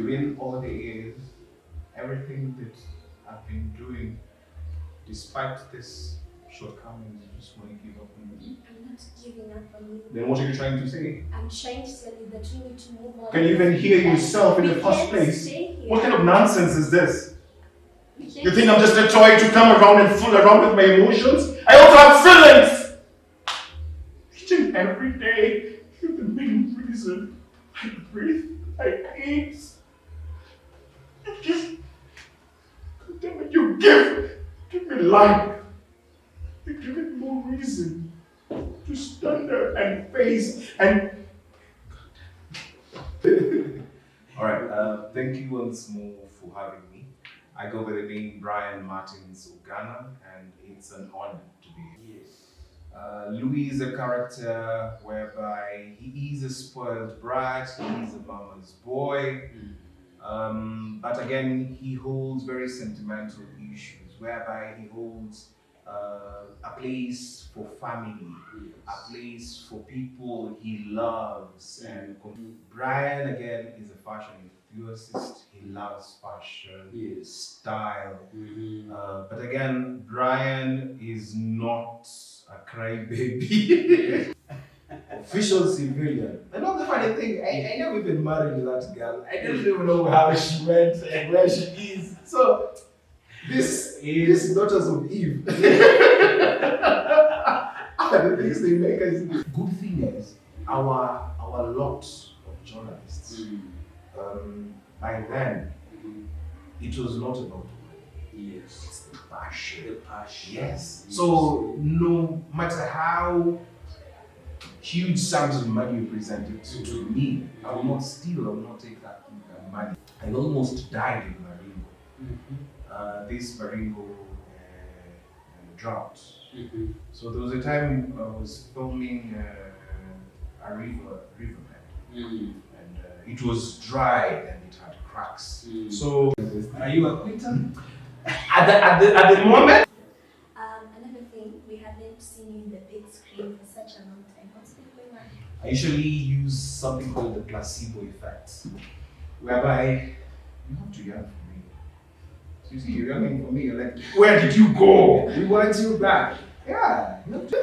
During all the years, everything that I've been doing, despite this shortcomings, you just want to give up on me. I'm not giving up on you. Then what are you trying to say? I'm trying to tell you that we need to move on. Can you even hear yourself in the first place? What kind of nonsense is this? You think I'm just a toy to come around and fool around with my emotions? I also have feelings! Each and every day, you're the main reason I breathe, I eat. You just, damn it, you give me life. You give me more reason to stand there and face and... Alright, thank you once more for having me. I go by the name Brian Martins Ogana, and it's an honor to be here. Luwi is a character whereby he is a spoiled brat, he is a mama's boy, but again, he holds very sentimental issues, whereby he holds a place for family, a place for people he loves. And Brian, again, is a fashion enthusiast. He loves fashion, style. But again, Brian is not a crybaby. Official civilian. And not the funny thing, I never even married that girl. I don't even know how she went and where she is. So, this is Daughters of Eve. The things they make us. Good thing is, our lot of journalists, by then, it was not about money. Yes. It's the passion. The passion. Yes. So no matter how huge sums of money you presented to me, I will not steal, I will not take that money. I almost died in Maringo. This Maringo drought. So there was a time I was filming a riverbed, and it was dry and it had cracks. So Are you a quitter? at the moment. Another thing, we haven't seen you in the big screen for such a long time. What's been going on? I usually use something called the placebo effect, whereby you have to yearn for me. So you see, you're yearning for me. You're like, where did you go? We want you back. Yeah. You have to.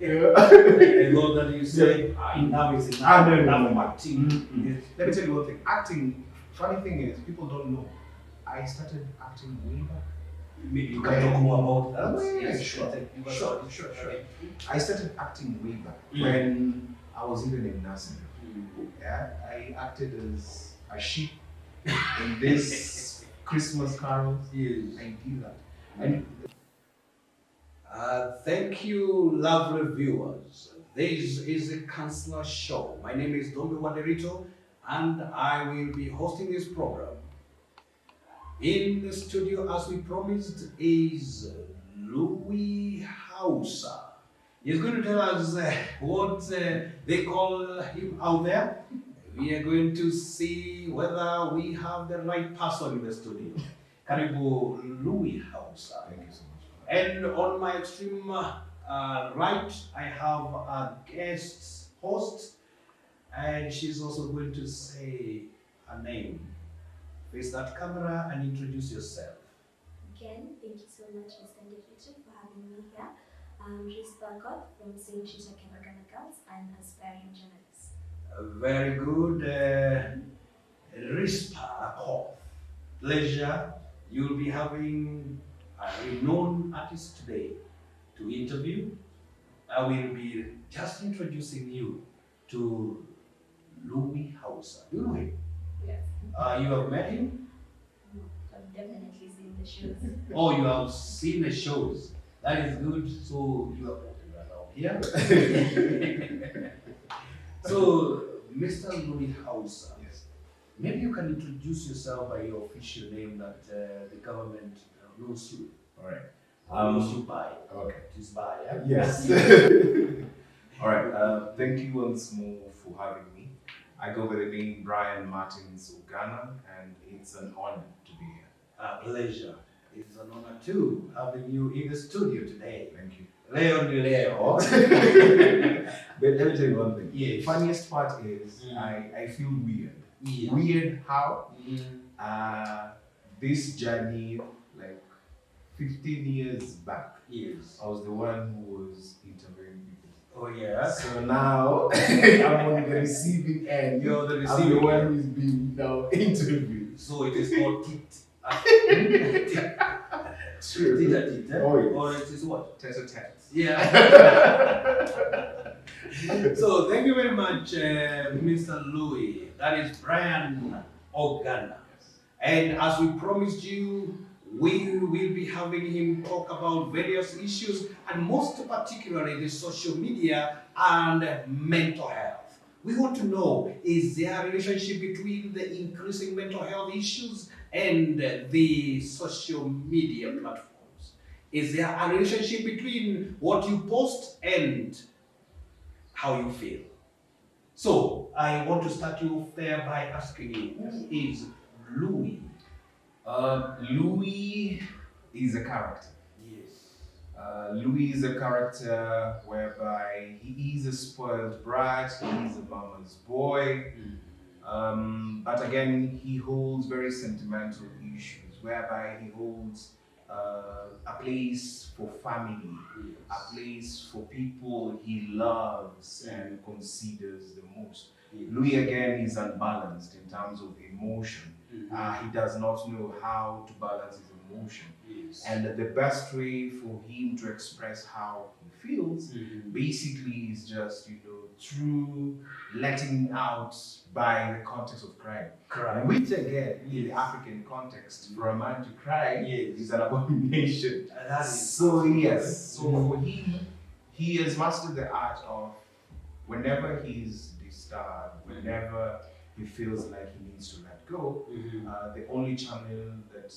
I know that you say, now is enough. No. Acting. Let me tell you one thing. Acting, funny thing is, people don't know. I started acting way back. Maybe you can talk more about that. Yeah, Yes, sure. Sure. Okay. I started acting way back when I was even in nursery. Yeah, I acted as a sheep in this Christmas carols. Yes. I did that. And Thank you, lovely viewers. This is a Counselor Show. My name is Dombe Waderito, and I will be hosting this program. In the studio, as we promised, is Luwi Hausa. He's going to tell us what they call him out there. We are going to see whether we have the right person in the studio. Karibu Luwi Hausa. thank you so much. And on my extreme right, I have a guest host, and she's also going to say her name. Face that camera and introduce yourself. Again, thank you so much, Mr. Ndefetu, for having me here. I'm Rispa Koth from St. Chita Kebagana Girls. I'm an aspiring journalist. Very good. Rispa Koth. Pleasure. You'll be having a renowned artist today to interview. I will be just introducing you to Luwi Hausa. Do you know him? Yes. You have met him? No, I've definitely seen the shows. Oh, you have seen the shows. That is good. So you are here. So, Mr. Luwi Hausa, Yes. maybe you can introduce yourself by your official name that the government knows you. All right. Knows you by. Okay. It is by. Yeah? Yes. All right. Thank you once more for having me. I go by the name Brian Martins Ogana, and it's an honor to be here. A pleasure. It's an honor too having you in the studio today. Thank you. Leo de Leo. But let me tell you one thing. Yes. Funniest part is I feel weird. Yes. Weird how Mm. this journey, like 15 years back, Yes. I was the one who was interviewing people. Oh yeah. So now I'm on the receiving end. You're the I'm the receiving one end. who's being now interviewed. So it is called tit. True. Tit a tit, eh? Oh, yes. Or it is what? Tete-a-tete. Yeah. So thank you very much, Mr. Luwi. That is Brian Ogana. And as we promised you, we will be having him talk about various issues, and most particularly the social media and mental health. We want to know, is there a relationship between the increasing mental health issues and the social media platforms? Is there a relationship between what you post and how you feel? So, I want to start you there by asking you, who is Luwi? Louis is a character. Yes. Louis is a character whereby he is a spoiled brat, he is a mama's boy, but again, he holds very sentimental issues, whereby he holds a place for family, a place for people he loves and considers the most. Louis again is unbalanced in terms of emotion. He does not know how to balance his emotion. Yes. And the best way for him to express how he feels basically is just, through letting out by the context of crime. Crime. Which again, in the African context, for a man to cry is an abomination. So yes, so for him, he has mastered the art of whenever he's disturbed, whenever he feels like he needs to let go, the only channel that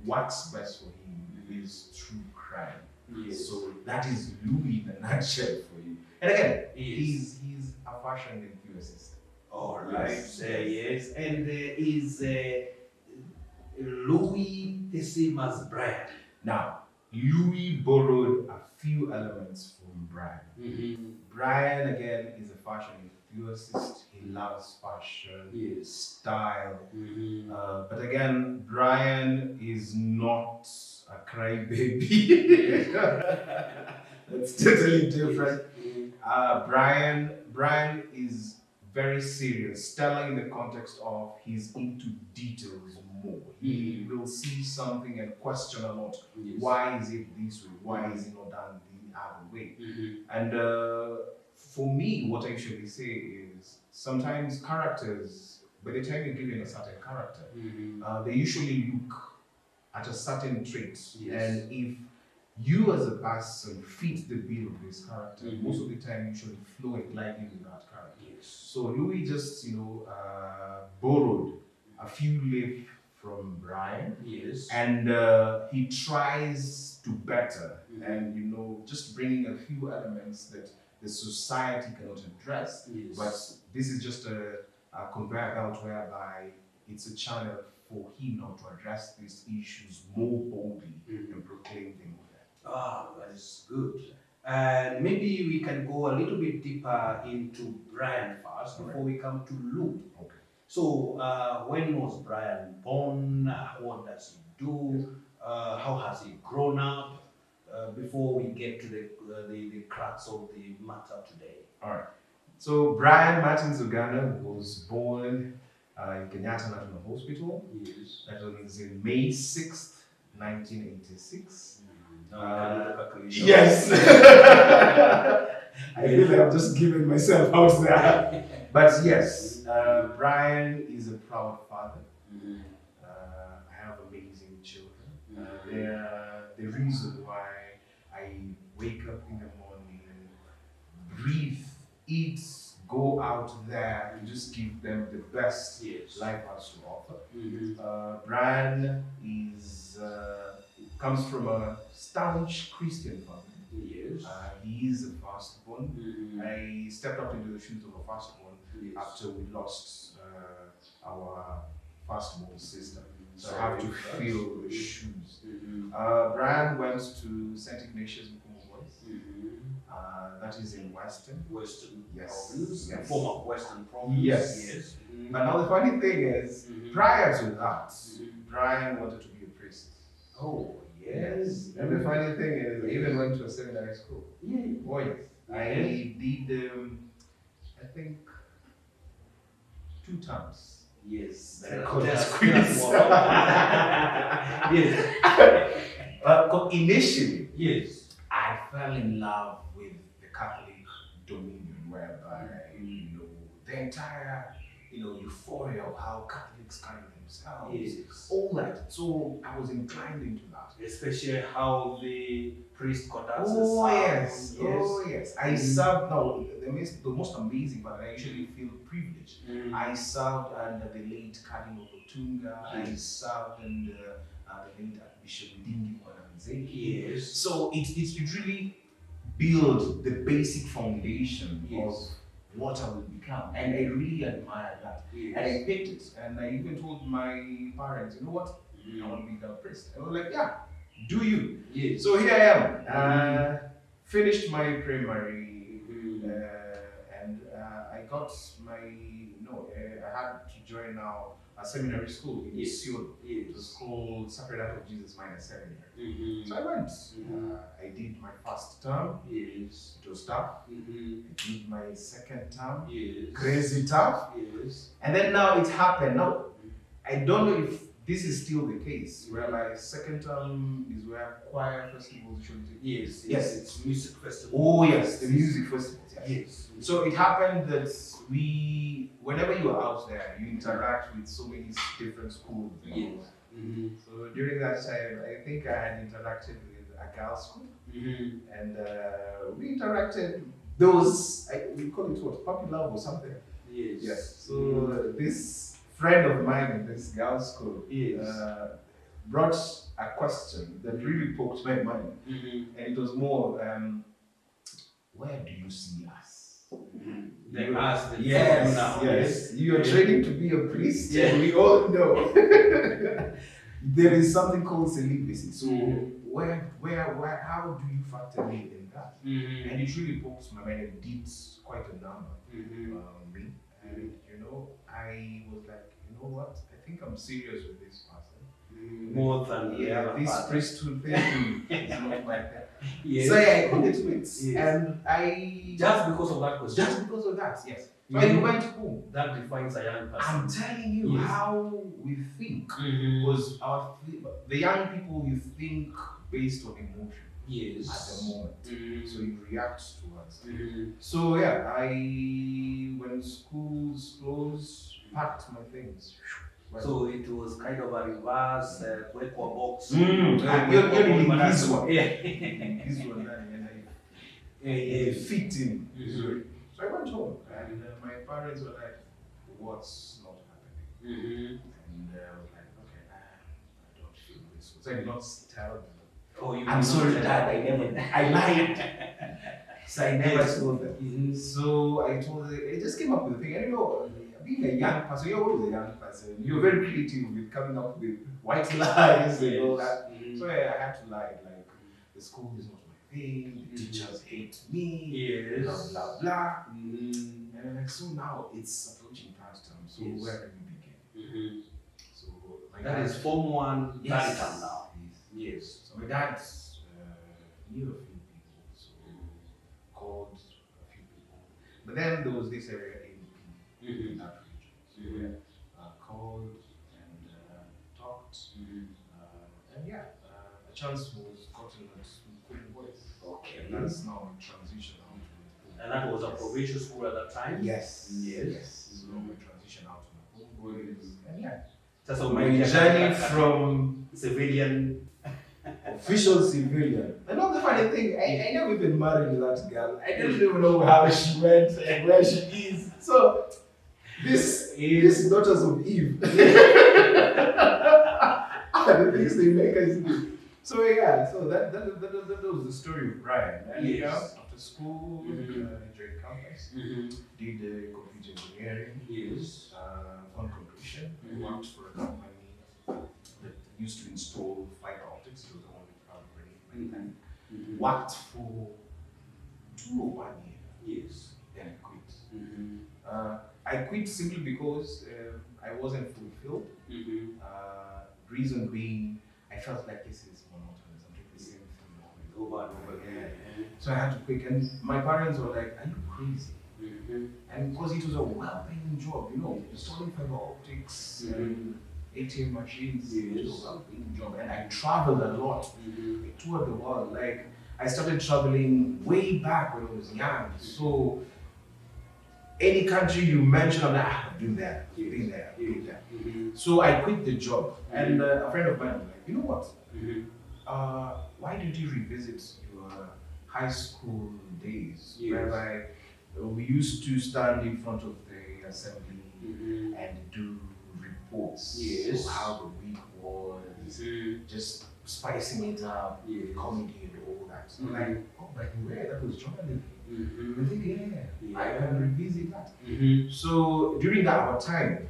works best for him is through crime. Yes. So that is Louis in a nutshell for you. And again, he's a fashion enthusiast. All right. Yes. Yes. And is Louis the same as Brian? Now, Louis borrowed a few elements from Brian. Brian again is a fashion enthusiast. He loves fashion, style. But again, Brian is not a crybaby. That's totally different. Brian is very serious. Stella, in the context of he's into details more. He will see something and question a lot. Why is it this way? Why is it not done the other way? And for me, what I usually say is sometimes characters, by the time you're given a certain character, they usually look at a certain trait. And if you as a person fit the bill of this character, most of the time you should flow it lightly with that character. So Louis just, borrowed a few leaf from Brian. And he tries to better and, just bringing a few elements that the society cannot address. But this is just a conveyor belt whereby it's a channel for him now to address these issues more boldly and proclaim them. Ah, that is good. And maybe we can go a little bit deeper into Brian first before we come to Lou. Okay. So, when was Brian born? What does he do? How has he grown up? Before we get to the crux of the matter today. All right. So Brian Martins Ogana was born in Kenyatta National Hospital. That was in May 6th, 1986. Yes. I feel like I'm just giving myself out there. But yes, Brian is a proud father. I have amazing children. They're the reason why I wake up in the morning and breathe, eat, go out there and just give them the best life has to offer. Brian comes from a staunch Christian family. He is a firstborn. I stepped up into the shoes of a firstborn after we lost our firstborn sister. So I have to fill the shoes. Brian went to St. Ignatius Boys. That is in Western. Western Yes. province, Yes. former Western province. Yes. But now the funny thing is, prior to that, Brian wanted to be a priest. Oh, yes. And the funny thing is, I even went to a seminary school. Yeah. Oh yes. I did, I think, 2 terms. Yes. That I called That's as quiz. Yes. But initially, Yes. I fell in love with the Catholic dominion, whereby the entire euphoria of how Catholics carry themselves, Yes. all that. So I was inclined into that. Especially how the priest conducts Oh the yes, sermon. oh yes. I served. Now the most amazing part, and I usually feel privileged. I served under the late Cardinal Otunga. I served under the late Archbishop Dingi Wananzeki. Yes. So it really build the basic foundation Yes. of what I will become, and I really admire that. Yes. And I picked it, and I even told my parents, you know what, I want to become a priest. And they were like, yeah, do you? Yes. So here I am. Finished my primary, and I got my I had to join now a seminary school in Seoul. It was called Sacred Heart of Jesus Minor Seminary. So I went. I did my first term. Yes. It was tough. I did my second term. Yes. Crazy tough. Yes. And then now it happened. Now I don't know if this is still the case, whereby second term is where choir festivals usually take. Yes. Yes. It's music festival. Oh yes, the music festivals. Yes. Yes. So it happened that whenever you are out there, you interact with so many different schools. Yes. So during that time, I think I had interacted with a girls' school, and we interacted. We call it what, puppy love or something. Yes. Yes. So this friend of mine in this girls' school brought a question that really poked my mind, and it was more, where do you see us? They asked the Yes, now. yes. You are training to be a priest, Yeah. and we all know there is something called celibacy. So where, how do you factor in that? And it really poked my mind and did quite a number me. And I was like, you know what? I think I'm serious with this person. More than the other this part. priesthood thing is not like that. Yes. So I put it to it, Yes. and I Just because of that question. just because of that, yes. So I went home. That defines a young person. I'm telling you Yes. how we think. Because the young people, you think based on emotion Yes. at the moment. So you react towards it. Mhm. So yeah, when schools closed, packed my things. So it was kind of a reverse kwa box. You're in this one. Yeah. This one, and I fit in. So I went home, and my parents were like, "What's not happening?" And I was like, "Okay, I don't feel this." So I did not tell them. Oh, you I'm did sorry, not Dad. I lied. So I never told them. So I told them. It just came up with the thing. And being a young person, you're always a young person. You're very creative with coming up with white lies and all that. So I had to lie, like the school is not my thing. The teachers hate me. Yes. Blah blah blah. And I'm like, so now it's approaching past term. So Yes. where do we begin? So my That dad, is Form 1 yes. term now. Yes. Yes. So my dad knew a few people, so called a few people. But then there was this area in that region. So we called and talked, and a chance was gotten at Queen Voice. Okay. And that's now a transition out to And that was a provincial school at that time? Yes. Yes. So we transition out to my home voice. And That's so a my major journey from civilian. official civilian. And not the funny thing, I never even married that girl. I don't even know how she went and where she is. So this is daughters of Eve. The things they make us do. So so that was the story of Brian. And Yes. after school, during campus, did computer engineering, Yes. on computation. I worked for a company that used to install fiber optics. It was the only power grid at the time. Worked for 2 or 1 year. Yes. Then I quit. Mm-hmm. I quit simply because I wasn't fulfilled. Mm-hmm. Reason being, I felt like this is monotonous. I'm doing the same thing Over and over again. again. So I had to quit, and my parents were like, "Are you crazy?" Mm-hmm. And because it was a well-paying job, installing fiber optics and ATM machines, it was a well-paying job, and I traveled a lot. Mm-hmm. I toured the world. Like I started traveling way back when I was young. So any country you mention, I'm like, I've been there, been there, been there. Mm-hmm. So I quit the job, and a friend of mine was like, you know what? Mm-hmm. Why don't you revisit your high school days, Yes. whereby we used to stand in front of the assembly and do reports. Yes. So how the week was, just spicing it up with comedy and all that. So I'm like, oh, by the way, that was journalism. I think, I can revisit that. So during that time,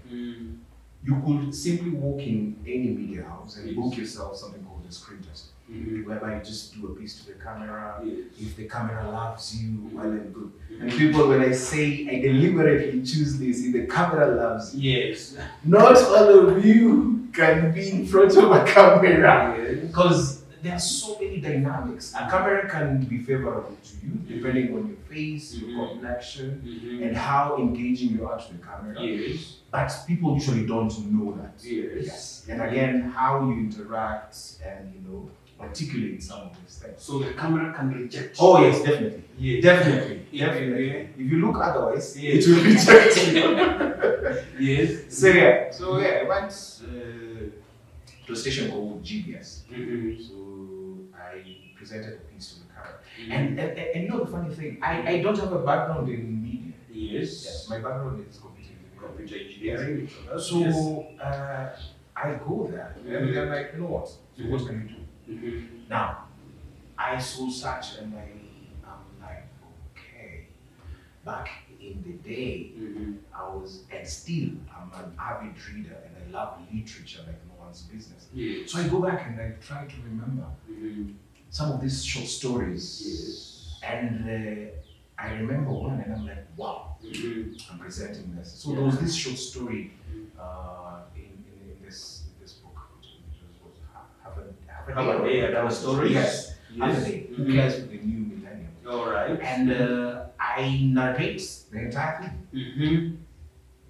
you could simply walk in any media house and book yourself something called a screen test, whereby you just do a piece to the camera. If the camera loves you, well and good. And people, when I say, I deliberately choose this, if the camera loves you. Yes. Not all of you can be in front of a camera, because there are so many dynamics. A camera can be favorable to you depending on your face, your complexion, and how engaging you are to the camera. Yes. But people usually don't know that. Yes. And again, how you interact and articulate some of these things. So the camera can reject you. Oh yes, definitely. Yes. Definitely. Yeah. Definitely. If you look otherwise, Yes. it will reject you. Yes. So I went to a station called GBS. So I presented a piece to the camera. And the funny thing, I don't have a background in media. Yes. My background is Computer engineering. So I go there and they're like, you know what? So what can you do? Now, I saw such and I'm like, okay. Back in the day, I was, and still, I'm an avid reader and I love literature like no one's business. So I go back and I try to remember some of these short stories. And I remember one and I'm like, wow, I'm presenting this. So there was this short story in this book, which was Have a Day, Have a Story? Yes. Have a Day, Who Cares for the New Millennium? All right. And I narrate the entire thing.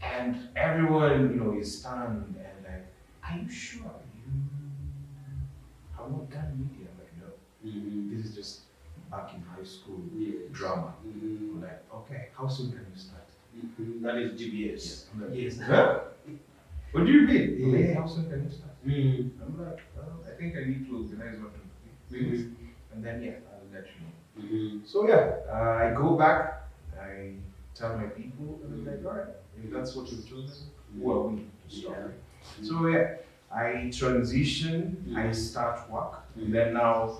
And everyone, is stunned and like, are you sure you have not done media? I'm like, no. This is just back in high school drama. I'm like, okay, how soon can you start? That is GBS. I'm like, Yes. Huh? What do you mean? Yeah. Like, how soon can you start? I'm like, well, I think I need to organize one or two things. And then, I'll let you know. So, I go back, I tell my people, and I'm like, all right, if that's what you've chosen, who are we to stop? So, I transition, I start work, and then now,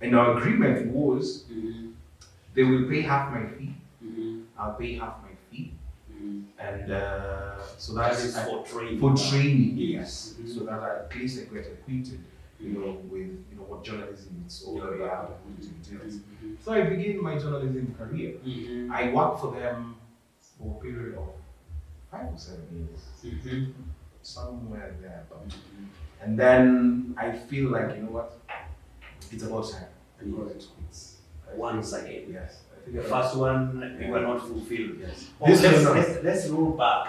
and our agreement was they will pay half my fee, I'll pay half my fee, and so that is for training. For training, yes. Mhm. So that at least I get acquainted, with what journalism is all about and what it entails. So I began my journalism career. I worked for them for a period of 5 or 7 years, somewhere there. And then I feel like, you know what, it's about time. I got it. Once again. Yes. I think The first one, we were not fulfilled. Yes. Let's roll back.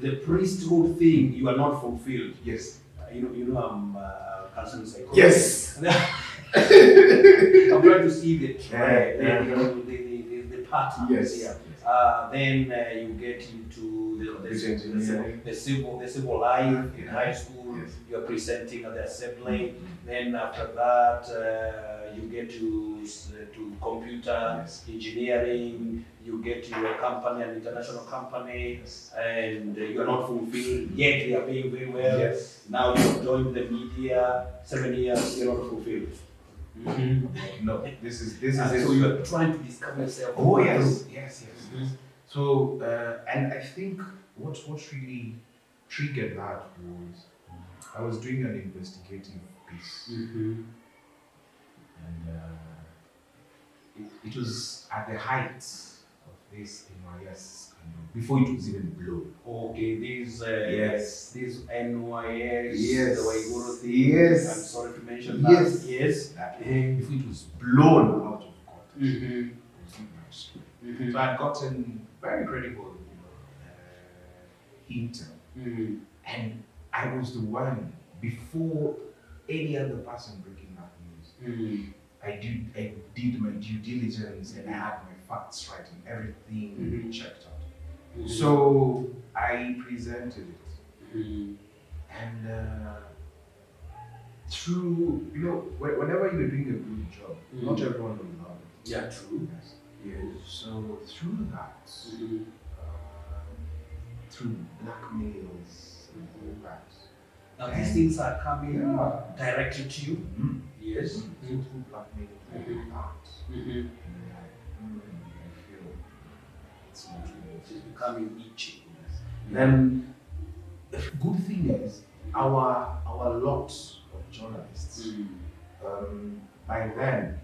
The priesthood thing, you are not fulfilled. Yes. I'm counseling psychologist. Yes. I'm trying to see the trend, the pattern. Yes. Here. Then you get into the civil life in high school. Yes. You are presenting at the assembly. Then after that, you get to computer engineering. You get to your company, an international company, and you are not fulfilled yet. They are paying very well. Yes. Now you join the media. 7 years, you are not fulfilled. No, this is So you are trying to discover yourself. Oh yes. So and I think what really triggered that was I was doing an investigative piece, and it was at the height of this NYS scandal, before it was even blown. Okay, these Yes. these NYS, Yes. the Waiguru thing. Yes. I'm sorry to mention Yes. that. Yes. That before it was blown out of court. Mm-hmm. It was in my school. So I'd gotten very credible, intel. Mm-hmm. And I was the one, before any other person breaking that news. Mm-hmm. I did my due diligence and I had my facts right and everything checked out. Mm-hmm. So I presented it. Mm-hmm. And through, whenever you're doing a good job, not everyone will love it. Yeah, true. Yes. Yes. So through that, through blackmails and all that. Now these things are coming directly to you. Mm. Yes. Through blackmail and all that. Mm-hmm. I feel it's not really. It's becoming itchy. Then the good thing is our lot of journalists. By then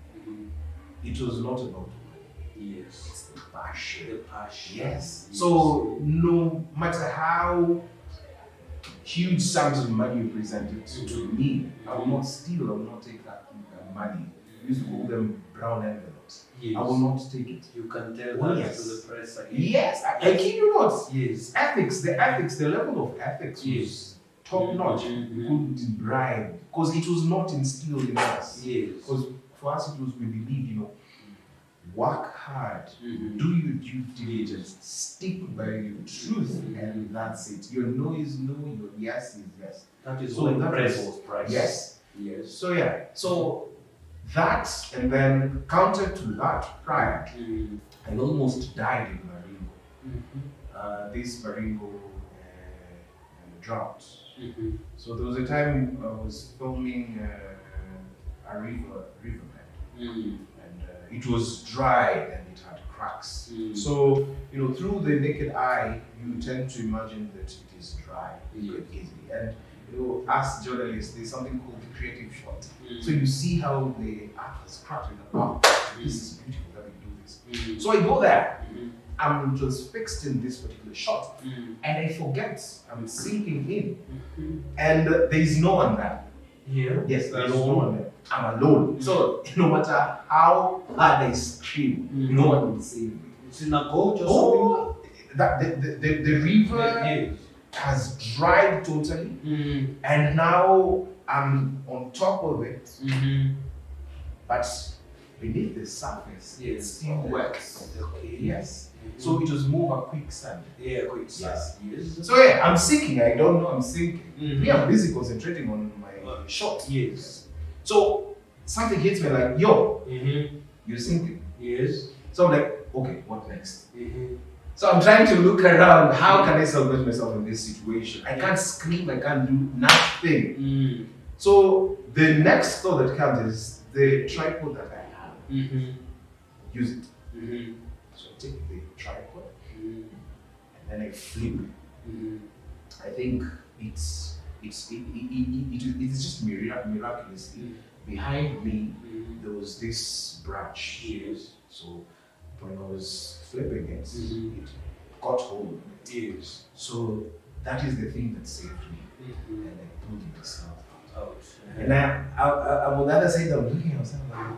it was not about money. Yes. It's the passion. The passion. Yes. So no matter how huge sums of money you presented to me, I will not steal. I will not take that money. We used to call them brown envelopes. Yes. I will not take it. You can tell Oh, that yes. to the press again. Yes, I kid you not. Yes. The level of ethics Yes. was top notch. Mm-hmm. We couldn't bribe because it was not instilled in us. Yes. Because for us it was, we believe, work hard, Mm-hmm. do your due diligence, stick by your truth, and that's it. Your no is no, your yes is yes. That is So what the that press was- was priced. Yes. Yes. So yeah. So that, and then counter to that, prior, Mm-hmm. I almost died in Maringo. Mm-hmm. This Maringo drought. Mm-hmm. So there was a time I was filming a riverbed, Mm-hmm. and it was dry and it had cracks. Mm. So through the naked eye, you tend to imagine that it is dry Yes. easily. And as journalists, there's something called the creative shot. Mm. So you see how the art has cracked, and wow, this is beautiful. Let me do this. Mm-hmm. So I go there. Mm-hmm. I'm just fixed in this particular shot, Mm-hmm. and I forget I'm sinking in, Mm-hmm. and there is no one there. Yeah. Yes, there is no one there. I'm alone. So no matter how hard I scream, no one will save me. It's in a gorge or something. Oh, the river Yes. has dried totally, Mm-hmm. and now I'm on top of it, Mm-hmm. but beneath the surface, Yes. it's still wet. Okay. Yes. So it was more of a quicksand. Yeah, quick. Yes. Yes. So yeah, I'm sinking. I don't know I'm sinking. Mhm. Me, I'm busy concentrating on my shot. Yes. So something hits me like, yo, Mm-hmm. you're sinking. Yes. So I'm like, okay, what next? Mm-hmm. So I'm trying to look around. How can I salvage myself in this situation? I can't scream. I can't do nothing. Mm-hmm. So the next thought that comes is the tripod that I have. Mm-hmm. Use it. Mm-hmm. So I take the tripod Mm-hmm. and then I flip. Mm-hmm. I think it's just miraculously behind me. There was this branch. Yes. So when I was flipping it, Mhm. it got hold of it. Yes. So that is the thing that saved me, Mm-hmm. and I pulled myself out. Out. And I'm on the other side. I'm looking at myself like, I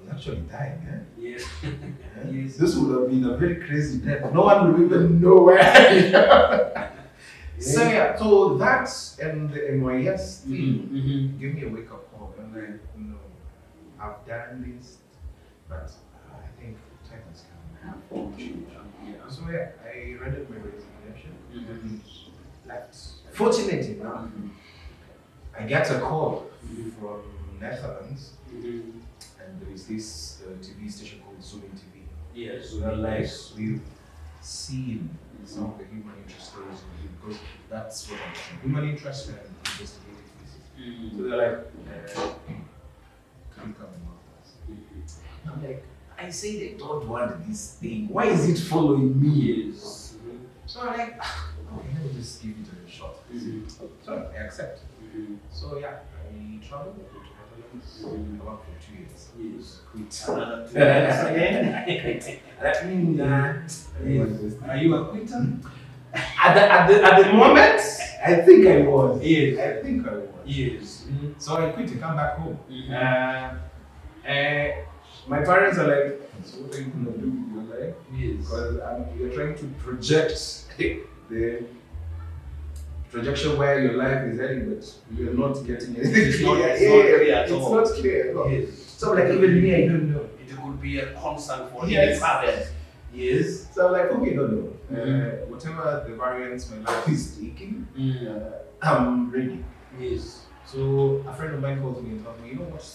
was actually dying. Eh? Yes. Yeah. Yes. This would have been a very crazy death. No one will even know where I am. So yeah, so that and the NYS thing Mm-hmm. gave me a wake up call, and like, I've done this, but I think time has come. I have to change. Yeah. So yeah, I rendered my resignation Mhm. and left. Fortunately enough, I get a call from Netherlands, Mm-hmm. and there is this TV station called Zooming TV. Yes. So they're like, we've seen some of the human interest stories in you, because that's what I'm doing. Human interest and investigative pieces. Mm-hmm. So they're like, can you come and work with us? I'm like, I say they don't want this thing. Why is it following me? Yes. So I'm like, okay, let me just just give it a shot. So I accept. So yeah, I traveled to Netherlands. I worked for 2 years. Yes. Quit. Another 2 years again. Are you a quitter? At the moment, I think I was. Yes. I think I was. Yes. So I quit to come back home. My parents are like, so what are you gonna do with your life? Yes. Because you're trying to project the projection where your life is heading, but you're not getting anything. It's not clear at it's all. not clear at all. Yes. So like even me, I don't know. It could be a concern for Yes. any parent. Yes. So I'm like, okay, no. Whatever the variance my life is taking, I'm ready. Yes. So a friend of mine called me and told me, you know what?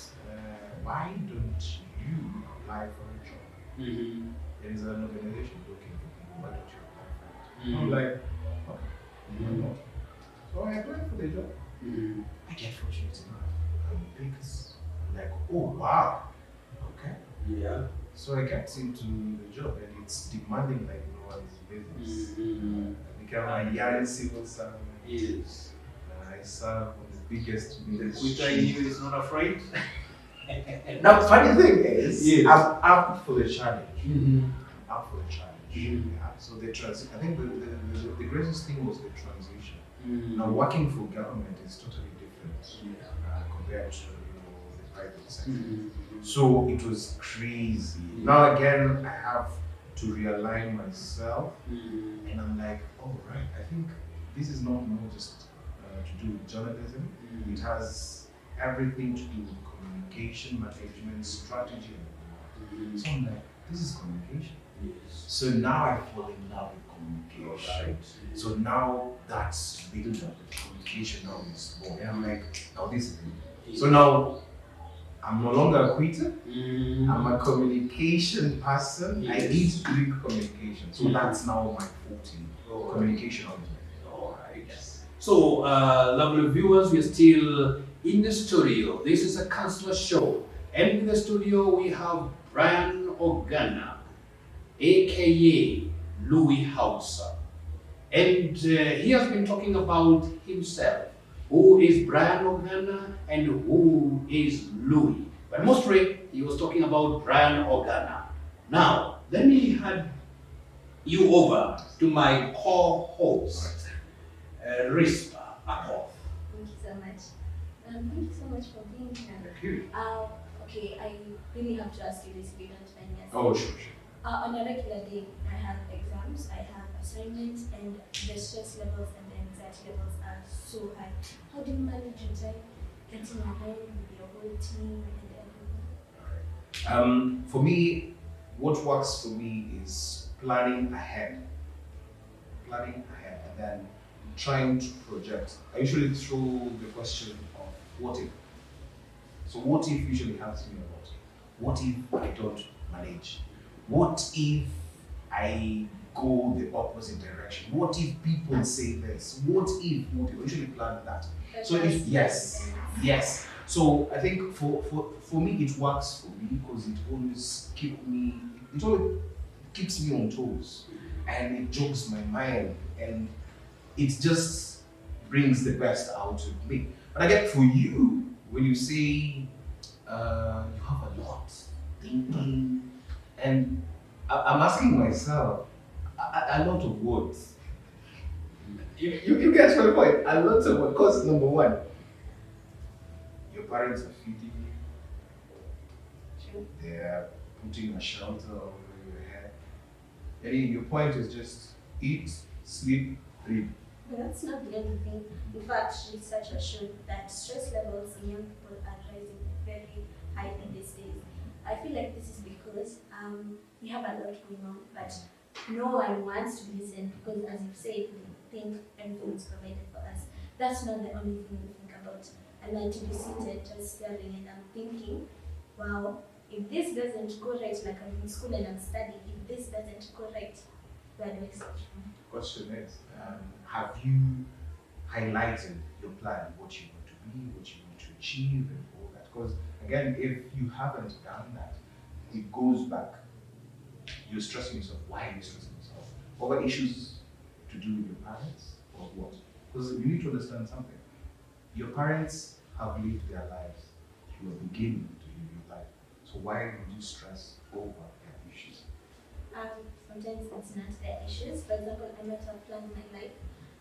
Why don't you apply for a job? There is an organization looking for people. Why don't you apply for it? I'm like, okay, why not? So I applied for the job. I get fortunate enough. I'm picked. I'm like, oh wow. Okay. Yeah. So I get into the job and it's demanding like no one's business. I became a young civil servant. Yes. I serve on the biggest The ministry. quitter in you is not afraid. Now, the funny thing is, Yes. I'm up for the challenge. Mm-hmm. I'm up for the challenge. Mhm. Yeah. So I think the greatest thing was the transition. Mm-hmm. Now, working for government is totally different Yeah. compared to the private sector. Mm-hmm. So it was crazy. Now again, I have to realign myself, and I'm like, oh right, I think this is not more just to do with journalism. It has everything to do with communication, management, strategy, and more. So I'm like, this is communication. Yes. So now I fall in love with communication. Right. So now that's built up. The communication now is born. And I'm like, now this is it. So now I'm no longer a quitter. I'm a communication person. I need to do communication. So that's now my forte. Communication on Alright. Yes. So, lovely viewers, we are still in the studio. This is a counselor show. And in the studio, we have Brian Ogana, aka Luwi Hausa. And he has been talking about himself. Who is Brian Ogana and who is Luwi? But mostly, he was talking about Brian Ogana. Now, let me hand you over to my co-host, Rispa Akoff. Thank you so much. Thank you so much for being here. Okay, I really have to ask you this if you don't mind me asking. Oh, sure. On a regular day, I have exams, I have assignments, and the stress levels and the anxiety levels are so high. How do you manage your time, getting ahead with your whole team and everything? For me, what works for me is planning ahead. And then trying to project. I usually throw the question of what if. So what if usually helps me a lot. What if I don't manage? What if I go the opposite direction? What if people say this? What if? I usually plan that. So if yes. So I think for me it works for me because it always keeps me on toes and it jogs my mind and it just brings the best out of me. But again, for you, when you say you have a lot thinking, and I'm asking myself a lot of words. You get my point. A lot of words. Because number one, your parents are feeding you. They are putting a shelter over your head. And your point is just eat, sleep, read. But that's not the only thing. In fact, research has shown that stress levels in young people are rising very high these days. I feel like this is because we have a lot going on, but no one wants to listen because, as you've said, we think everything is provided for us. That's not the only thing we think about. And then to be seated, just staring, and I'm thinking, wow, if this doesn't go right, like I'm in school and I'm studying, if this doesn't go right, where do I start from? Question is, have you highlighted your plan, what you want to be, what you want to achieve, and all that? Because again, if you haven't done that, it goes back. You're stressing yourself. Why are you stressing yourself? Over issues to do with your parents, or what? Because you need to understand something. Your parents have lived their lives. You are beginning to live your life. So why would you stress over their issues? Sometimes it's not their issues. For example, I might have planned my life.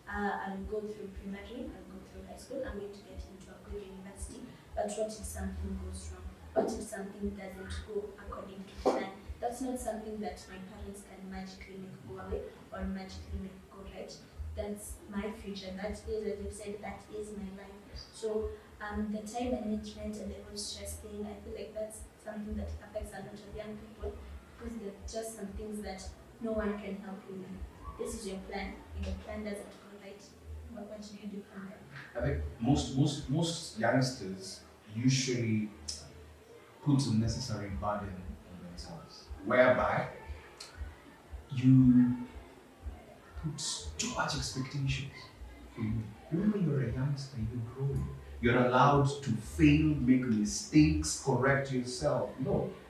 I'll go through primary, I'll go through high school, I'm going to get into a good university. But what if something goes wrong? What if something doesn't go according to plan? That's not something that my parents can magically make go away or magically make go right. That's my future. That is, as you said, that is my life. So the time management and the whole stress thing, I feel like that's something that affects a lot of young people because there are just some things that no one can help you with. This is your plan. If your plan doesn't go right, what do you do from there? I think most youngsters usually put unnecessary burden on themselves, whereby you put too much expectations for you. Remember, you're a youngster, you're growing. You're allowed to fail, make mistakes, correct yourself,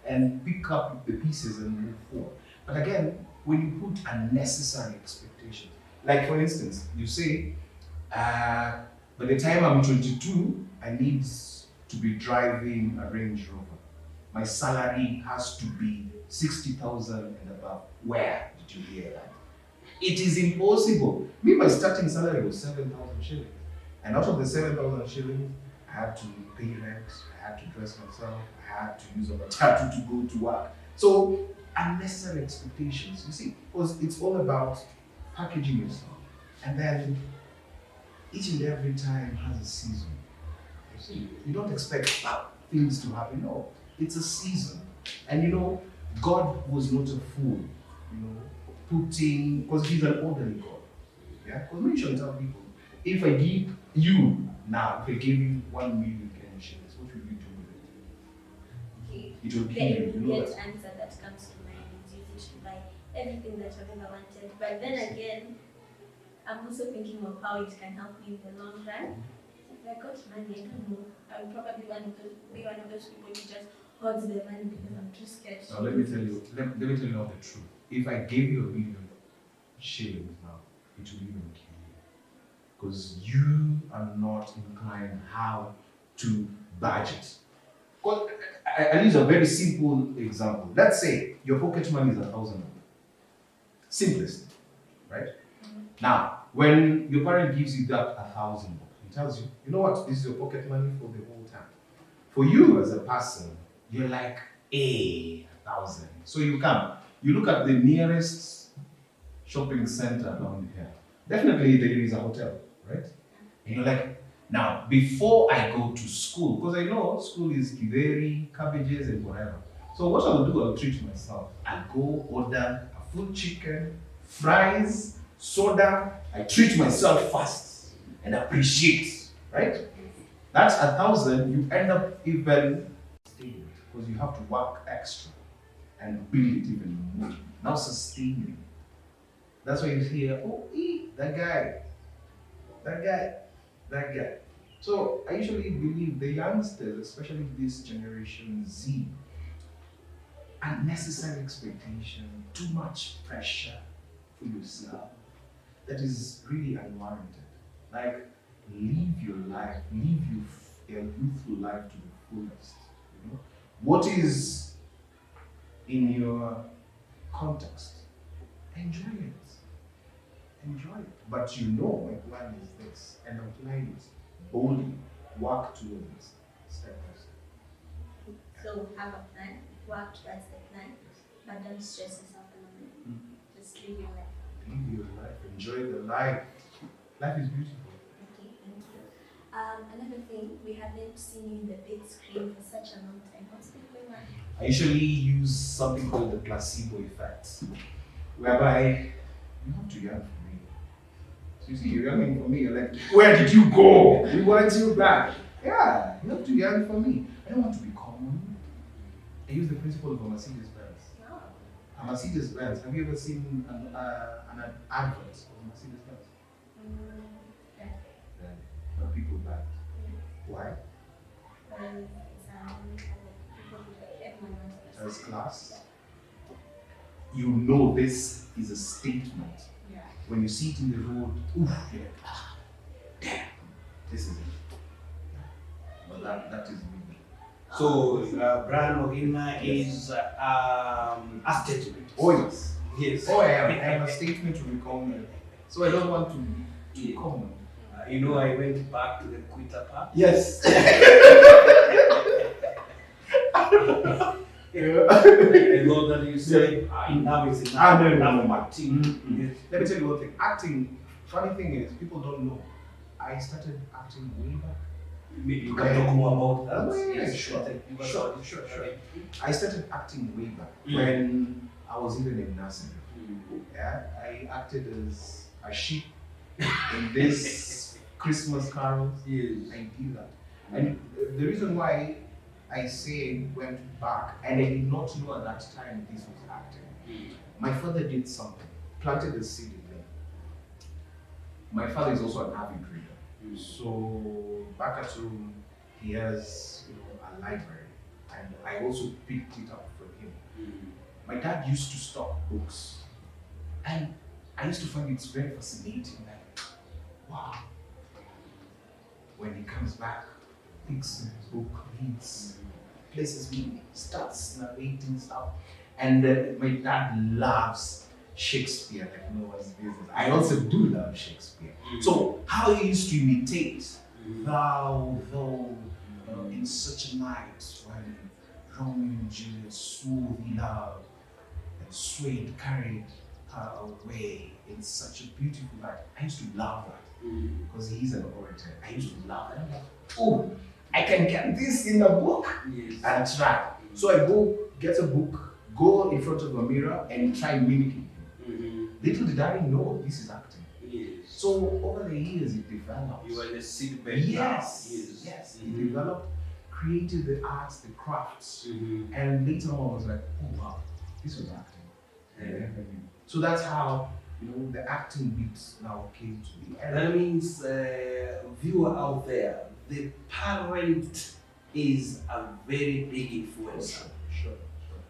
and pick up the pieces and move forward. But again, when you put unnecessary expectations, like for instance, you say, by the time I'm 22, I need to be driving a Range Rover. My salary has to be 60,000 and above. Where did you hear that? It is impossible. Me, my starting salary was 7,000 shillings. And out of the 7,000 shillings, I had to pay rent, I had to dress myself, I had to use a matatu to go to work. So, unnecessary expectations, you see, because it's all about packaging yourself. And then, each and every time has a season. You see, you don't expect things to happen. No, it's a season. And God was not a fool, putting, because he's an orderly God. Yeah? Because we usually tell people, if I give you now, if I give you 1 million Kenyan shillings, what will you do with it? Okay. It will The kill you. immediate answer that comes to mind is use it to buy everything that I've ever wanted. But then again, I'm also thinking of how it can help me in the long run. If I got money, I don't know. I would probably be one of those people who just hoards the money because I'm too scared. Now let me tell you now the truth. If I gave you 1 million shillings now, it will even kill you. Because you are not inclined how to budget. I'll use a very simple example. Let's say your pocket money is 1,000. Simplest, right? Mm-hmm. Now, when your parent gives you that 1,000, he tells you, you know what, this is your pocket money for the whole time. For you as a person, you're like, 1,000. So you look at the nearest shopping center down here. Definitely there is a hotel, right? And you're like, now, before I go to school, because I know school is very cabbages and whatever. So what I'll do, I'll treat myself. I'll go order a full chicken, fries, soda. I treat myself first and appreciate, right? That's 1,000, you end up even staying because you have to work extra and build it even more. Now sustaining. That's why you hear, that guy. So I usually believe the youngsters, especially this generation Z, unnecessary expectation, too much pressure for yourself, that is really unwarranted. Like, live your life, live your youthful life to the fullest. What is in your context? Enjoy it. But my plan is this, and apply it boldly, work towards it, step by step. So have a plan, work towards the plan, but don't stress yourself along it. Just live your life. Live your life, enjoy the life. Life is beautiful. Okay, thank you. Another thing, we haven't seen you in the big screen for such a long time. What's been going on? I usually use something called the placebo effect, whereby you have to yearn for me. So you see, you're yearning for me, you're like, where did you go? We want you back. Yeah, you have to yearn for me. I don't want to be common. I use the principle of a Mercedes Benz. No. A Mercedes Benz. Have you ever seen an advert of a Mercedes Benz? Yeah. But people buy it. Why? Well, it's As class. You know this is a statement Yeah. When you see it in the road, oof, you're like, ah, damn, this is it. But that is me. So, Brian Ogina is a statement. Oh yes. Yes. Oh, I am a statement to become. So I don't want to be too common. You know, I went back to the quitter part. Yes. I know that you said enough is enough. No, enough no. acting. Yes. Let me tell you one thing. Acting, funny thing is, people don't know. I started acting way back. Maybe you can talk more about that. Oh, yeah, Yes, sure. Sure. I started acting way back when I was even in nursing. Yeah, I acted as a sheep in this Christmas carols. Yes. I did that. And the reason why I say went back, and I did not know at that time this was acting. My father did something, planted a seed in me. My father is also an avid reader. So back at home, he has a library, and I also picked it up from him. My dad used to stock books, and I used to find it very fascinating. Like, wow. When he comes back, picks his book, reads, places me, starts narrating stuff. And my dad loves Shakespeare like no one's business. I also do love Shakespeare. So how he used to imitate thou in such a night when Romeo and Juliet swore the love and swayed carried her away in such a beautiful night. I used to love that because he's an orator. I used to love it. I'm like, oh, I can get this in a book and try. So I go get a book, go in front of a mirror and try mimicking him. Little did I know this is acting. So over the years it developed. You were in the seedbed. Yes. It developed, created the arts, the crafts, and later on I was like, oh wow, this was acting. So that's how the acting bits now came to me. And That means, viewer out there, the parent is a very big influence. Sure.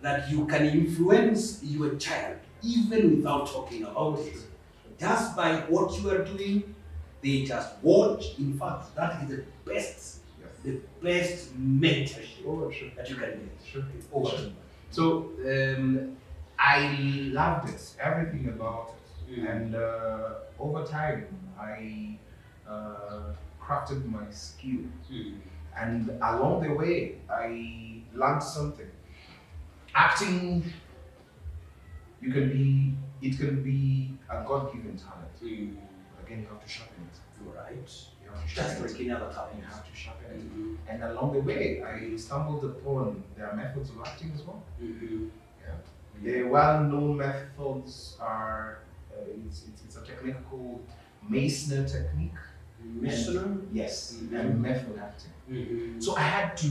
That you can influence your child even without talking about it. Just by what you are doing, they just watch. In fact, that is the best mentorship that you can get. Sure. So I loved it, everything about it. And over time, I crafted my skill. And along the way, I learned something. Acting, it can be a God-given talent. But again, you have to sharpen it. You're right. You have to Just sharpen like it. any other talent. You have to sharpen it. And along the way, I stumbled upon there are methods of acting as well. The well-known methods are it's a technique called Meissner technique. Meissner? Yes, and method acting. So I had to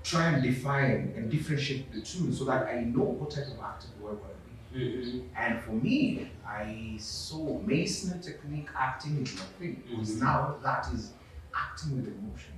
try and define and differentiate the two so that I know what type of actor do I want to be. And for me, I saw Meissner technique acting is my thing, because now that is acting with emotion.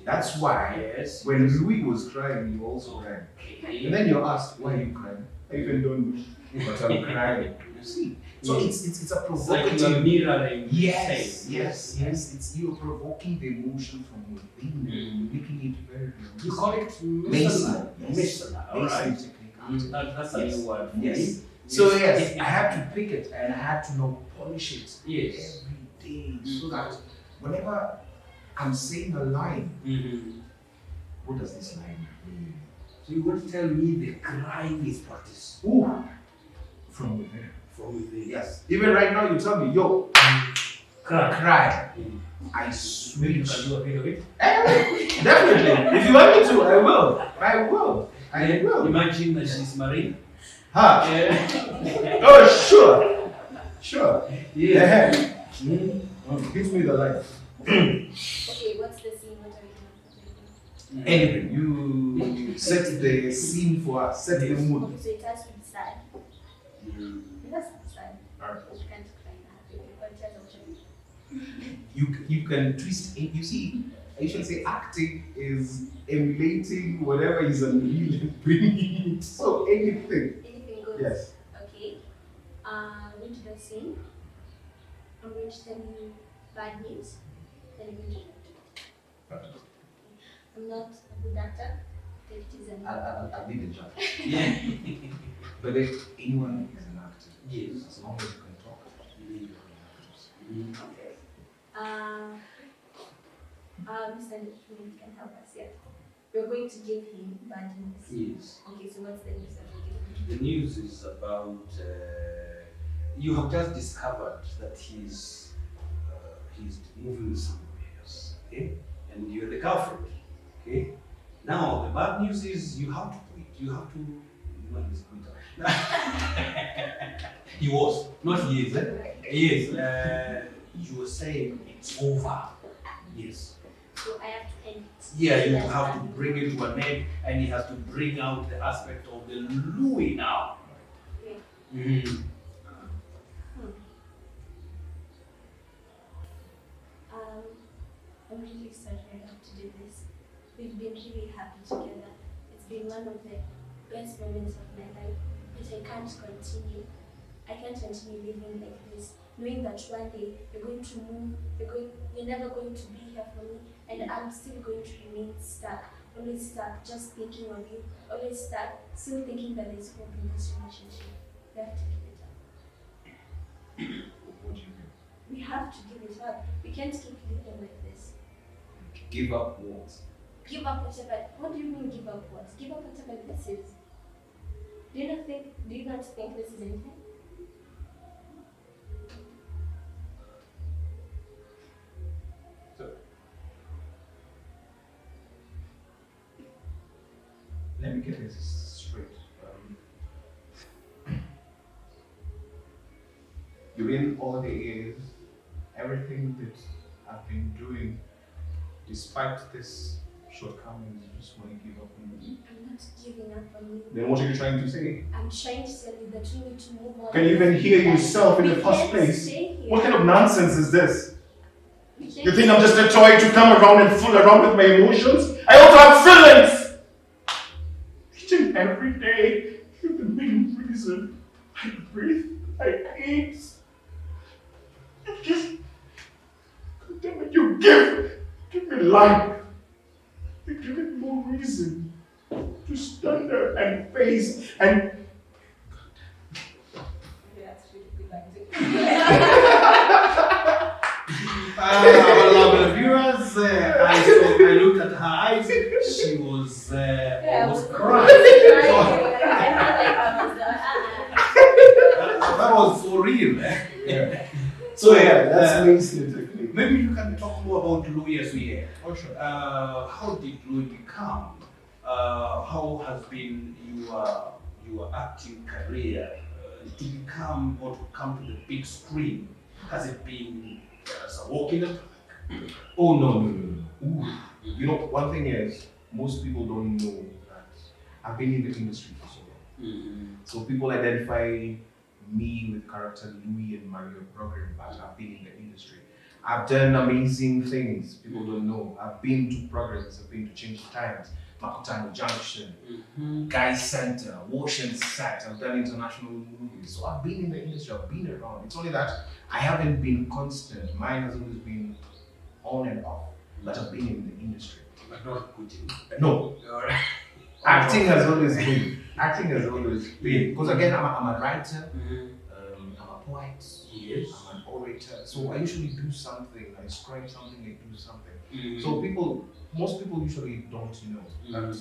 That's why when Luwi was crying, you also ran. And then you're asked, why are you crying? I even don't know, but I'm crying. You see? So it's a provocative. It's like you're mirroring. Yes. It's you're provoking the emotion from within, making it very real. You call it Meissner. Meissner. All right. Technique. That's a new word. Yes. So yes, I had to pick it and I had to polish it every day so that whenever I'm saying a line, what does this line mean? So you want to tell me the crying is practice? Ooh, from within. From within. Yes. Even right now, you tell me, yo, cry. I switch. You can do a bit of it. Definitely. If you want me to, I will. I will. Imagine that she's married. Oh, sure. Yeah. Give me the line. Okay, what's the scene? What are we doing? Anything. You set the scene for us, set the mood. Okay, so it has to be sad. It has to be sad. Alright. You can't cry in a happy way, but it has to be. You can twist it. You see, I should say acting is emulating whatever is unreal and bringing it. So anything. Anything goes. Yes. Okay. going to the scene. I'm going to tell you bad news. Then I'm going to react to it. I'm not a good actor. Take it easy. I'll be the judge. Yeah. But if anyone is an actor, Yes. as long as you can talk, you're an actor. Okay. Mr. Lieutenant can help us, yeah. We're going to give him bad news. Yes. Okay, so what's the news that we're giving him? The news is about you have just discovered that he's moving somewhere else, okay? And you're the girlfriend, okay? Now the bad news is you have to quit. You have to. Not this quitter. He was, not he is. Yes. You were saying it's over. Yes. So I have to end it. Yeah, you That's have to bad bring news. it to an end, and he has to bring out the aspect of the Luwi now. Yeah. Mm. I'm really excited to do this. We've been really happy together. It's been one of the best moments of my life, but I can't continue. I can't continue living like this, knowing that one day you're going to move, you're never going to be here for me, and I'm still going to remain stuck, always stuck, just thinking of you, always stuck, still thinking that there's hope in this relationship. We have to give it up. What do you mean? We have to give it up. We can't keep living like this. Give up what? Give up whatever. What do you mean give up what? Give up whatever this is. Do you not think this is anything? So, let me get this straight. You've been all the years, everything that I've been doing, despite this shortcomings, you just want to give up on me. I'm not giving up on you. Then what are you trying to say? I'm trying to tell you that you need to move on. Can you even hear yourself in the We first can't place? stay here. What kind of nonsense is this? We can't You think I'm just a toy to come around and fool around with my emotions? I also have feelings! Each and every day, you're the main reason I breathe, I eat. You just, God damn it, you give me life. You give me more reason to stand there and face and Our lovely viewers, I looked at her eyes. She was crying. That was for real. yeah. So that's mainstream technique. maybe you can talk more about Luwi as we are. Oh sure. How did Luwi become? How has been your acting career to become or to come to the big screen? Has it been as a walk in the park? Oh no. Ooh. You know, one thing is most people don't know that I've been in the industry for so long. So people identify me with character Luwi and Maria program, but I've been in the industry. I've done amazing things people don't know. I've been to programs, I've been to Change Times, Makutano Junction, Guy Center, Washington Set. I've done international movies. So I've been in the industry, I've been around. It's only that I haven't been constant. Mine has always been on and off, but I've been in the industry. But not quitting. No, acting has always been. Acting has always been. Because again, I'm a writer, I'm a poet, Yes. I'm an orator. So I usually do something, I scribe something, I do something. So most people usually don't know that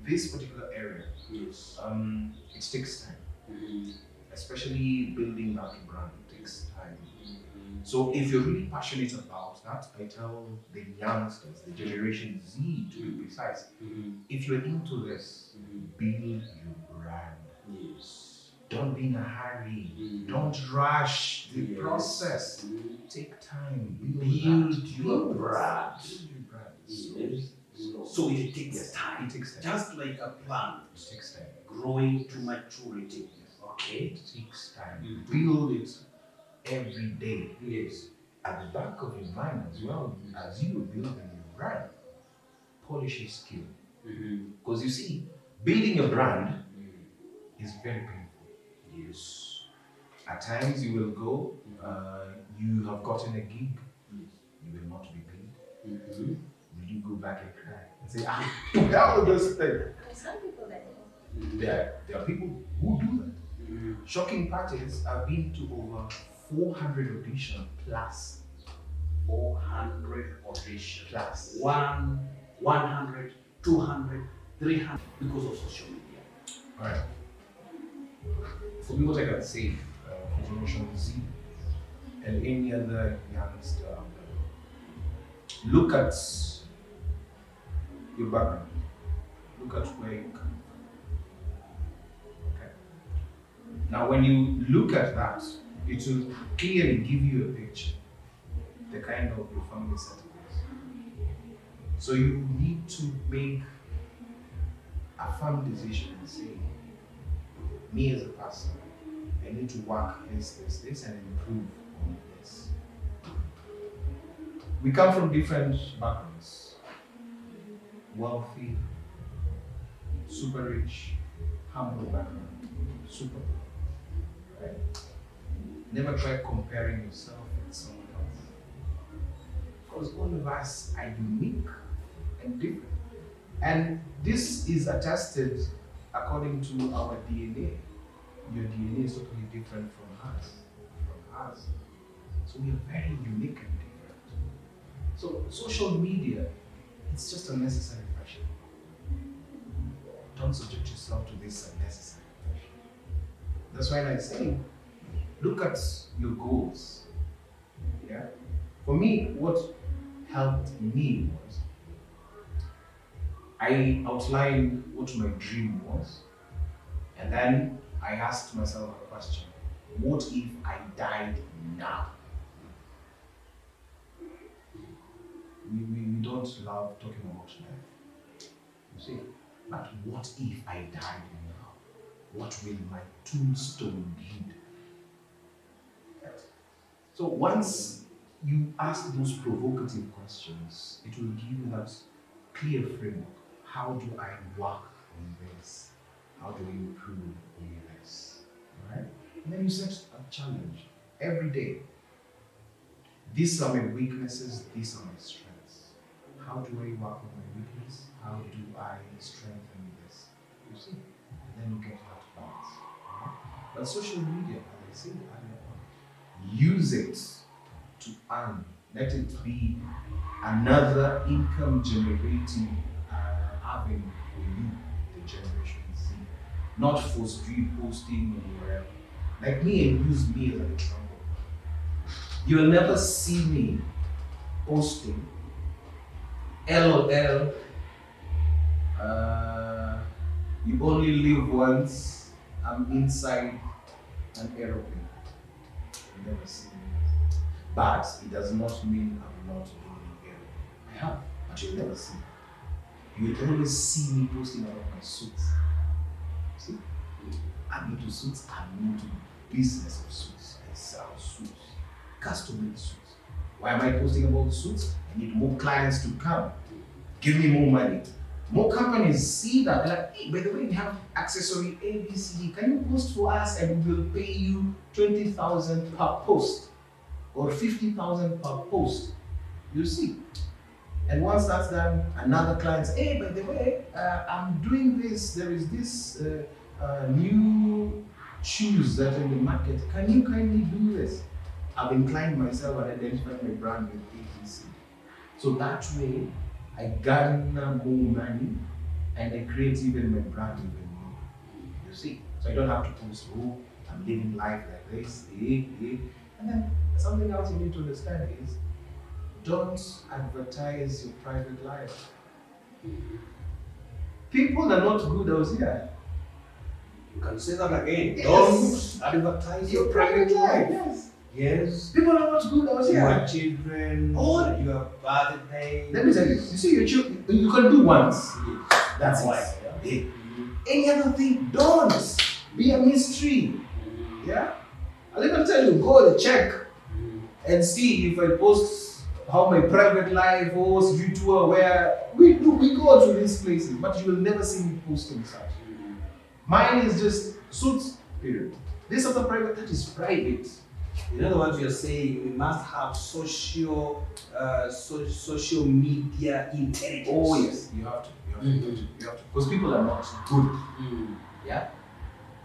this particular area, Yes. it takes time. Especially building that brand, it takes time. So if you're really passionate about that, I tell the youngsters, the Generation Z to be precise, if you're into this, build your brand. Yes. Don't be in a hurry. Don't rush the Yes. process. Take time. Build that. your brand. Build your brand. Yes. So it takes time. It takes time. Just like a plant It takes time. growing to maturity. Okay. It takes time. Build it every day. Yes. At the back of your mind as well, as you build your brand, polish your skill. Because you see, building a brand is very painful. Yes. At times you will go, you have gotten a gig, you will not be paid. Will you go back and cry and say, how this thing? Some people that There are people who do that. Shocking parties, I've been to over 400 auditions plus. 400 auditions. Plus. 100, 200, 300 because of social media. Alright. For me, what I can say for Generation Z and any other youngster out there, look at your background. Look at where you come from. Okay. Now, when you look at that, it will clearly give you a picture, the kind of your family setup is. So you need to make a firm decision and say, me as a person, I need to work this, and improve on this. We come from different backgrounds. Wealthy, super rich, humble background, super poor, right? Never try comparing yourself with someone else. Because all of us are unique and different. And this is attested according to our DNA. Your DNA is totally different from us. So we are very unique and different. So social media, it's just unnecessary pressure. Don't subject yourself to this unnecessary pressure. That's why I say, look at your goals. Yeah. For me, what helped me was I outlined what my dream was, and then I asked myself a question: what if I died now? We don't love talking about death, you see. But what if I died now? What will my tombstone read? Right. So once you ask those provocative questions, it will give you that clear framework. How do I work on this? How do I improve on this? Alright? And then you set a challenge every day. These are my weaknesses, these are my strengths. How do I work on my weakness? How do I strengthen this? You see? And then you get that balance. Right? But social media, as I said earlier on, use it to earn. Let it be another income generating avenue for you, the Generation Z. Not for street posting or wherever. Like me, and use me as an example. You will never see me posting LOL, you only live once, I'm inside an aeroplane. You never see me. But it does not mean I'm not in the aeroplane. I have, but you'll never see me. You will always see me posting out of my suits. See? I'm into suits, I'm into business of suits. I sell suits, custom-made suits. Why am I posting about suits? I need more clients to come. Give me more money. More companies see that. They're like, hey, by the way, we have accessory A, B, C, D. Can you post for us and we will pay you 20,000 per post or 50,000 per post? You see. And once that's done, another client says, hey, by the way, I'm doing this. There is this new shoes that are in the market. Can you kindly do this? I've inclined myself and identified my brand with ABC. So that way, I garner more money and I create even my brand even more. You see? So I don't have to post, oh, I'm living life like this, And then something else you need to understand is, don't advertise your private life. People are not good out here. You can say that again. Yes. Don't advertise Your private life, yes. Yes. People are not good out here. Your children, your birthday. Let me tell you, you see your children, you can do once. That's why. Yeah. Any other thing, don't. Be a mystery. Yeah? I'll even tell you, go and check and see if I post how my private life was, you tour where we go to these places, but you will never see me posting such. Mine is just suits, period. This is the private, that is private. In other words, you're saying we must have social media intelligence. Oh yes, you have to. You have to. Because people are not good. Yeah.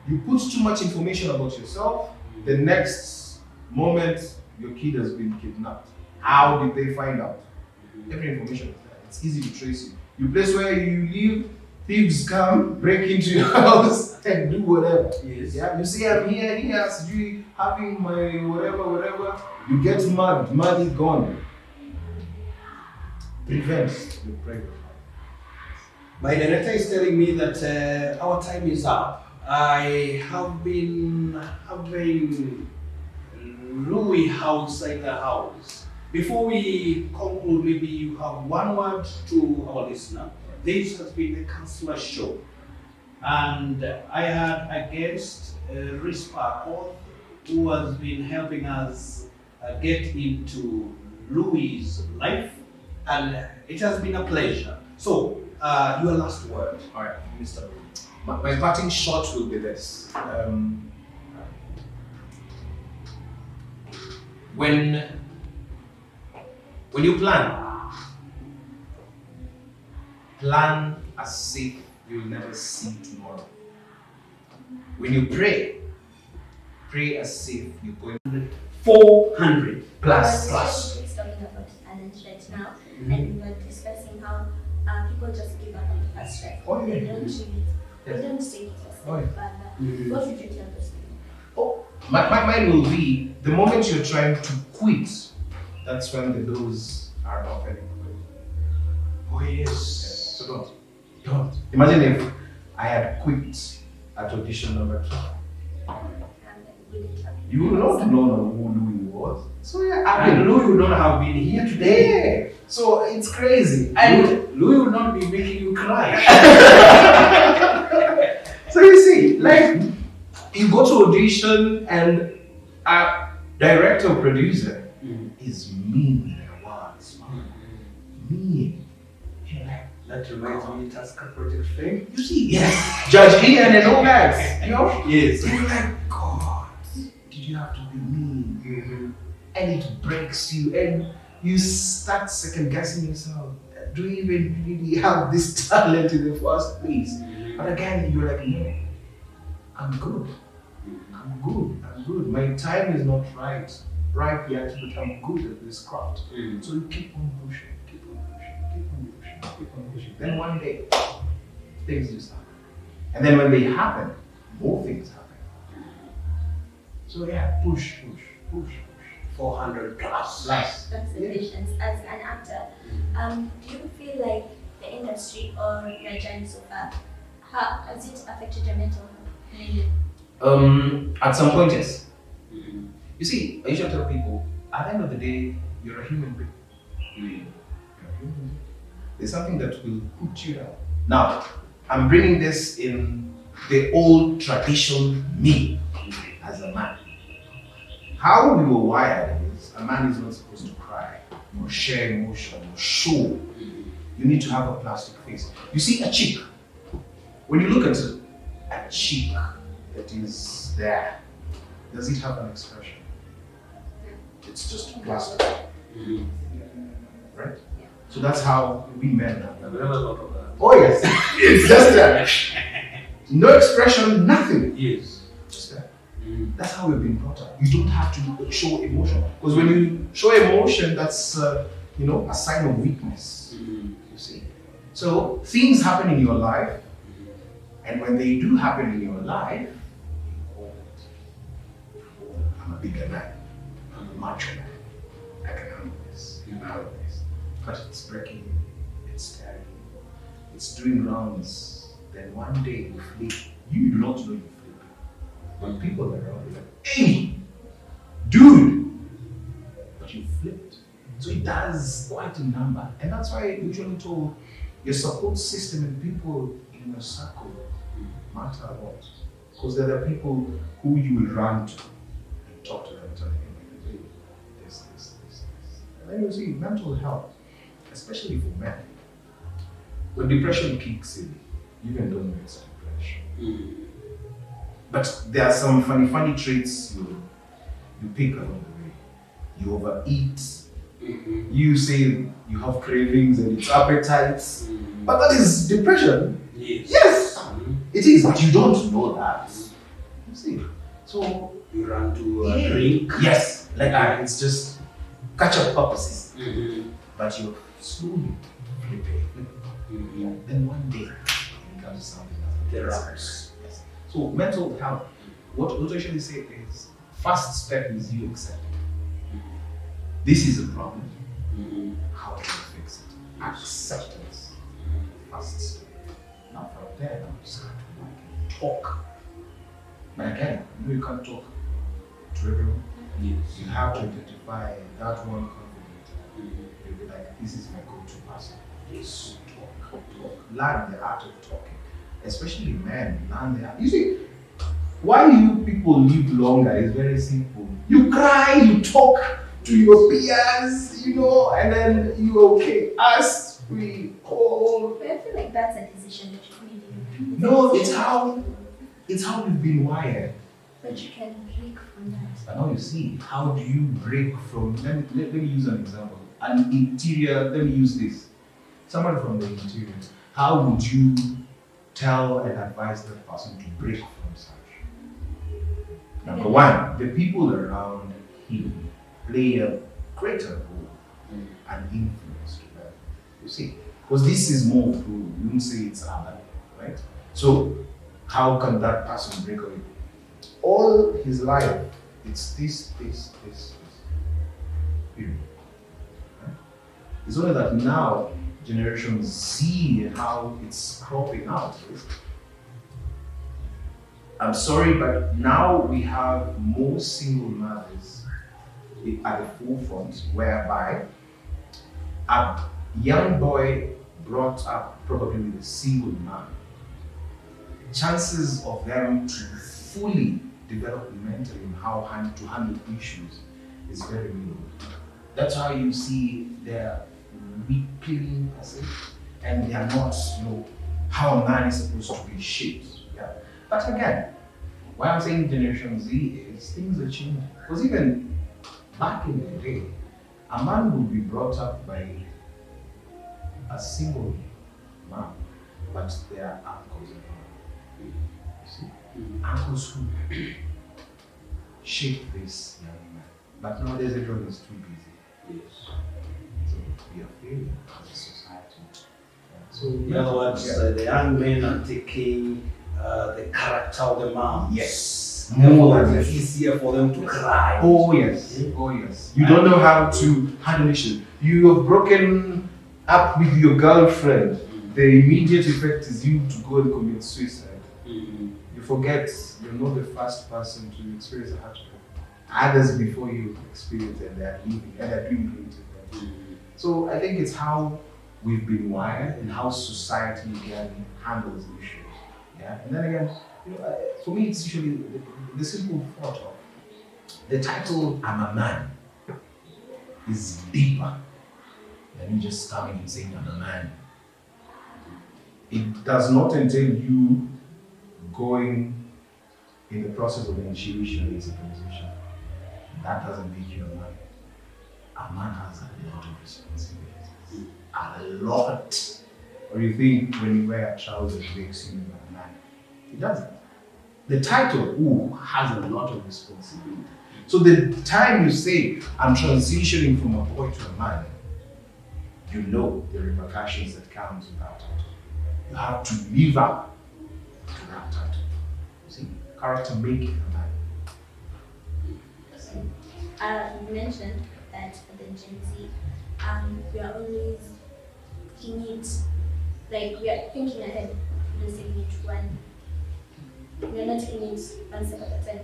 You put too much information about yourself, the next moment your kid has been kidnapped. How did they find out? Every information is there. It's easy to trace you. You place where you live, thieves come, break into your house and do whatever. Yes. Yeah. You say I'm here, you having my whatever. You get mad, money gone. Prevents the private. My director is telling me that our time is up. I have been having Luwi Hausa in the house. Before we conclude, maybe you have one word to our listener. This has been the Counselor Show. And I had a guest, Rispa Oth, who has been helping us get into Luwi's life. And it has been a pleasure. So, your last word. All right, Mr. Luwi. My parting shot will be this. When you plan as if you'll never see tomorrow. When you pray as if you're going 400 plus. We're talking about talent right now, and we're discussing how people just give up on the first try. Oh, yeah. They don't do it. They don't take it a step Oh, yeah. further. What would you tell those people? Oh, mine will be the moment you're trying to quit, that's when the doors are opening. Oh, yes. So don't. Imagine if I had quit at audition number 2. You would not know who Luwi was. So yeah, And Luwi would not have been here today. yeah. So it's crazy. And Luwi would not be making you cry. So you see, like you go to audition and a director or producer is mean in their words, man. Mean. You're like, That reminds me of Tasker Project thing. you see, yes, Judge Ian and all guys, you know? Yes. So you're like, God, did you have to be mean? And it breaks you, and you start second guessing yourself. Do you even really have this talent in the first place? But again, you're like, no, I'm good. My time is not right yet, but I'm good at this craft. So you keep on pushing. Then one day, things just happen. And then when they happen, more things happen. So yeah, push. 400 plus. That's the patience. As an actor, do you feel like the industry or your journey so far, has it affected your mental health? At some point, yes. You see, I usually tell people, at the end of the day, you're a human being. You're a human being. There's something that will put you down. Now, I'm bringing this in the old tradition me as a man. How we were wired is a man is not supposed to cry or share emotion or show. You need to have a plastic face. You see, a cheek, when you look at a cheek that is there, does it have an expression? It's just plastic. Right? So that's how we men are. I've never thought of that. Oh yes, it's just there. No expression, nothing. Yes. Just there. That's how we've been brought up. You don't have to show emotion. Because when you show emotion, that's a sign of weakness. You see. So things happen in your life, and when they do happen in your life, I'm a bigger man. I'm a macho man. I can handle this. You can handle this. But it's breaking you. It's tearing you. It's doing rounds. Then one day you flip. You do not know you flip. But people around you are like, hey, dude! But you flipped. So it does quite a number. And that's why I usually told your support system and people in your circle matter a lot. Because they're the people who you will run to and talk to them, tell them, hey, this. And then you see mental health, especially for men. When depression kicks in, you even don't know it's depression. But there are some funny traits you pick along the way. You overeat. You say you have cravings and it's appetites. But that is depression. Yes. It is, but you don't know that. You see. So You run to a drink. Yes. Like it's just catch up purposes. But you're slowly flipping. Then one day it becomes something else. Yes. So mental health, what we usually say is first step is you accept it. This is a problem. How do you fix it? Acceptance. First step. Now from there, now you start to talk. But again, you can't talk to everyone. Yes. You have to identify that one confident. You'll be like, this is my go-to person. Yes. Talk. Learn the art of talking. Especially men, learn the art. You see, why you people live longer is very simple. You cry, you talk to your peers, and then you're okay. Us, we all. But I feel like that's a decision that you made. No, it's how we've been wired. But you can break from that. But now you see, how do you break from, let me use an example. An interior, let me use this. Someone from the interior, how would you tell and advise that person to break from such? Number one, the people around him play a greater role and influence to them. You see, because this is more through, you wouldn't say it's urban, right? So, how can that person break away? All his life, it's this. Period. Right? It's only that now, Generation Z, how it's cropping out. I'm sorry, but now we have more single mothers at the forefront, whereby a young boy brought up probably with a single mom, chances of them to fully develop mentally in how to handle issues is very low. That's how you see they're weakling, and they are not, how a man is supposed to be shaped. Yeah. But again, why I'm saying Generation Z is things are changing. Because even back in the day, a man would be brought up by a single mom, but there are uncles and aunts. You see? Uncles who shape this young man. But nowadays everyone is too busy. Yes. So we are failing as a society. So in other words, the young men are taking the character of the mom. yes. More than it's easier for them to cry. Oh yes. Oh yes. You don't know how to handle issues. You have broken up with your girlfriend. The immediate effect is you to go and commit suicide. You forget you're not the first person to experience a heartbreak. Others before you experience it, they are living and they're doing great. So I think it's how we've been wired and how society again handles issues. Yeah, and then again, for me, it's usually the simple thought of the title "I'm a man" is deeper than you just coming and saying "I'm a man." It does not entail you going in the process of initiation as a position. That doesn't make you a man. A man has a lot of responsibilities. A lot. Or you think when you wear trousers it makes you a man. It doesn't. The title has a lot of responsibility. So the time you say, I'm transitioning from a boy to a man, you know the repercussions that comes with that title. You have to live up to that title. You see, character making a man. You mentioned that the Gen Z, we are always taking it, like we are thinking ahead, just taking it one. We are not taking it one step at a time.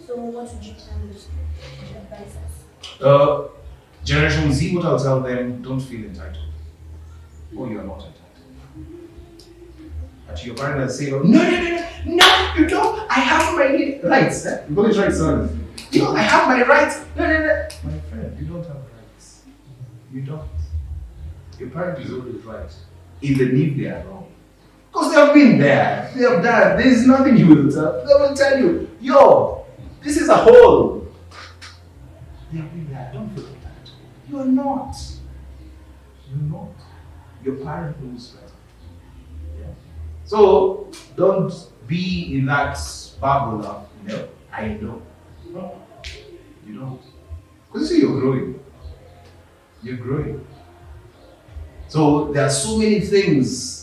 So what would you tell them to advise us? Generation Z, what I'll tell them, don't feel entitled. Oh, you are not entitled. But your parents say, no, you don't. I have my rights. You call it rights, son. I have my rights. No. My friend, you don't have rights. You don't. Your parent is always right, even if they are wrong. Because they have been there. They have done. There is nothing you will tell. They will tell you, yo, this is a hole. They have been there. Don't feel like that. You are not. You're not. Your parent knows better. Yeah. So don't be in that bubble of, I know. No, you don't. Because you see, you're growing. You're growing. So there are so many things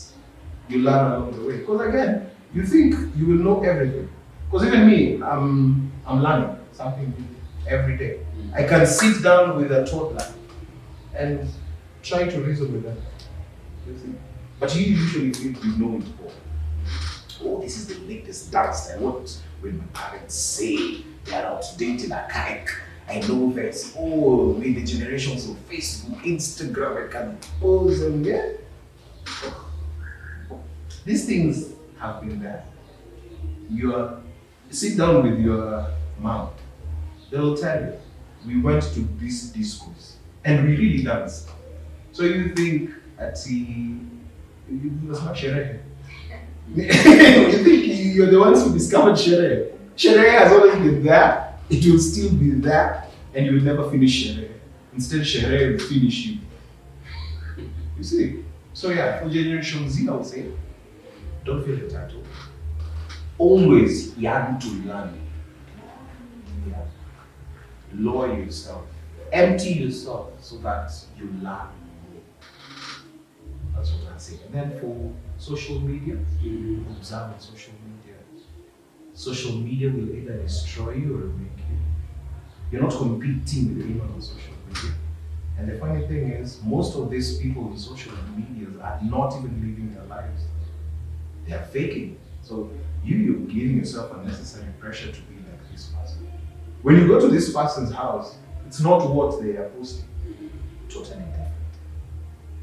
you learn along the way. Because again, you think you will know everything. Because even me, I'm learning something new every day. I can sit down with a toddler and try to reason with them. You see? But you usually think you know it all. Oh, this is the latest dance. I want when my parents say they are outdated, archaic. I know that, oh, in the generations of Facebook, Instagram, I can pose and yeah. These things have been there. You sit down with your mom, they'll tell you, we went to this discourse and we really danced. So you think at the, you must have sherehe. You think you're the ones who discovered sherehe. Sherehe has always been there. It will still be there, and you will never finish sherehe. Instead, sherehe will finish you. You see? So yeah, for Generation Z, I would say, don't feel entitled. Always yearn to learn. Yeah. Lower yourself. Empty yourself so that you learn more. That's what I say. And then for social media, observe on social media. Social media will either destroy you or make you. You're not competing with anyone on social media. And the funny thing is, most of these people on social media are not even living their lives. They are faking. So you're giving yourself unnecessary pressure to be like this person. When you go to this person's house, it's not what they are posting. Totally different.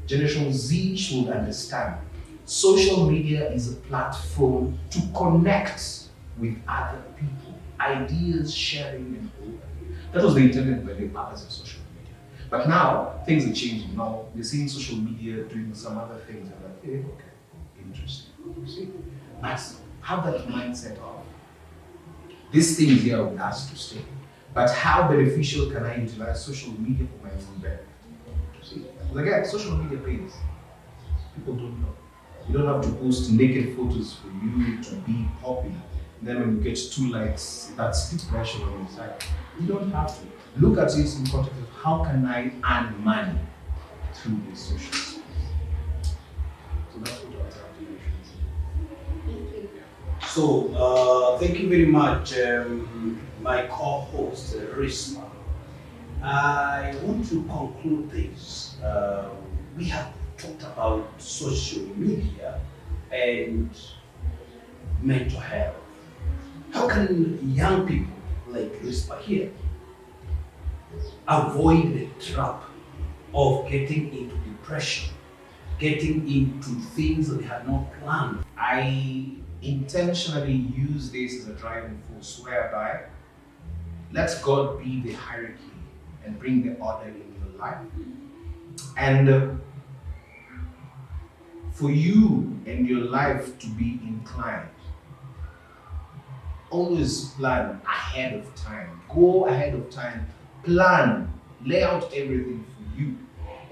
Generation Z should understand social media is a platform to connect with other people, ideas sharing and all that. That was the intended by the purpose of social media. But now things are changing. Now you're seeing social media doing some other things. And like, hey, okay, interesting. You see? But have that mindset of this thing is here with us to stay. But how beneficial can I utilize social media for my own benefit? See? Because again, social media pays. People don't know. You don't have to post naked photos for you to be popular. Then when you get 2 likes, that's the pressure on your side. You don't have to. Look at it in context of how can I earn money through this social space. So that's what our observations. Thank you. So, thank you very much, my co-host, Risma. I want to conclude this. We have talked about social media and mental health. How can young people like Rispa here avoid the trap of getting into depression, getting into things that they had not planned? I intentionally use this as a driving force whereby let God be the hierarchy and bring the order in your life. And for you and your life to be inclined, always plan ahead of time. Go ahead of time, plan, lay out everything for you,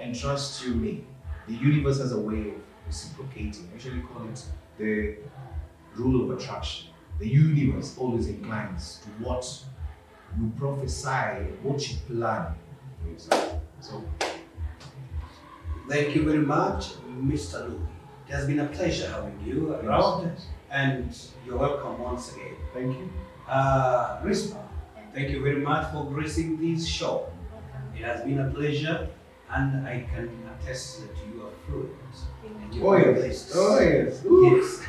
and trust you me. The universe has a way of reciprocating. I usually call it the rule of attraction. The universe always inclines to what you prophesy, what you plan for yourself. So, thank you very much, Mr. Luwi. It has been a pleasure having you around, and you're welcome once again. thank you. Rispa, thank you very much for gracing this show. It has been a pleasure, and I can attest that you are fluent. And you Oh are yes. blessed. Oh yes. Ooh. Yes.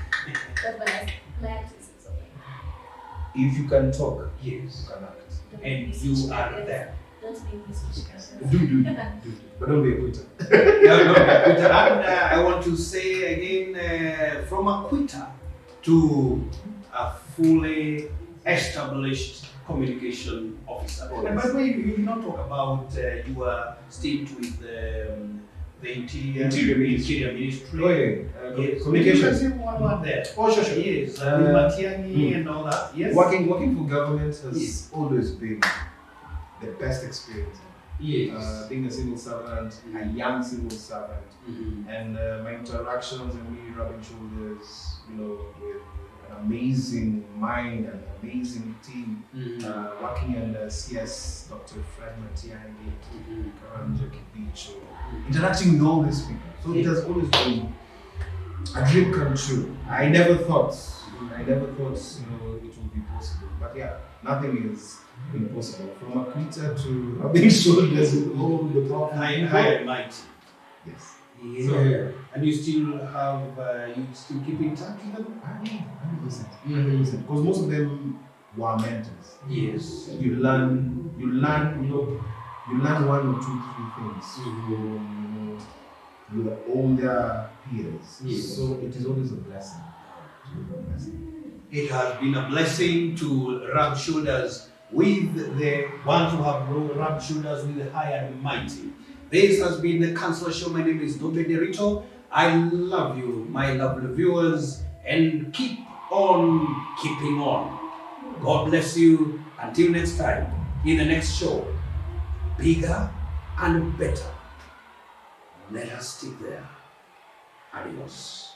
But my accent is okay. If you can talk, you Yes. can act. Don't And be you switched are guys. there. Don't be misconceptions. Do. But don't be a quitter. And I want to say again, from a quitter to a fully established communication officer. Oh, And by yes. the way, you did not talk about you were stint with the Interior Interior Ministry. Ministry. Oh, yeah. Yes. Communications. You can say one there. Oh, sure, sure. Yes, Uh, with Matiani and all that. Yes. Working for government has Yes. always been the best experience. Yes. Being a civil servant, a young civil servant, and my interactions and me rubbing shoulders, with an amazing mind and amazing team, working under CS Dr. Fred Matiani, Karanja Kibicho, interacting with all these people. So it has always been a dream come true. I never thought, it would be possible. But yeah, nothing is impossible. From Akwita to rubbing shoulders with all the powerful High people. and mighty. Yes. Yeah. So, And you still have, you still keep in touch with them? 100%. 100%. Because most of them were mentors. Yes. You learn one or two, three things from your older peers. Yes. So it is always a blessing. It has been a blessing to rub shoulders with the ones who have rubbed shoulders with the high and mighty. This has been the Counselor Show. My name is Dobe Derito. I love you, my lovely viewers, and keep on keeping on. God bless you. Until next time, in the next show, bigger and better. Let us stick there. Adios.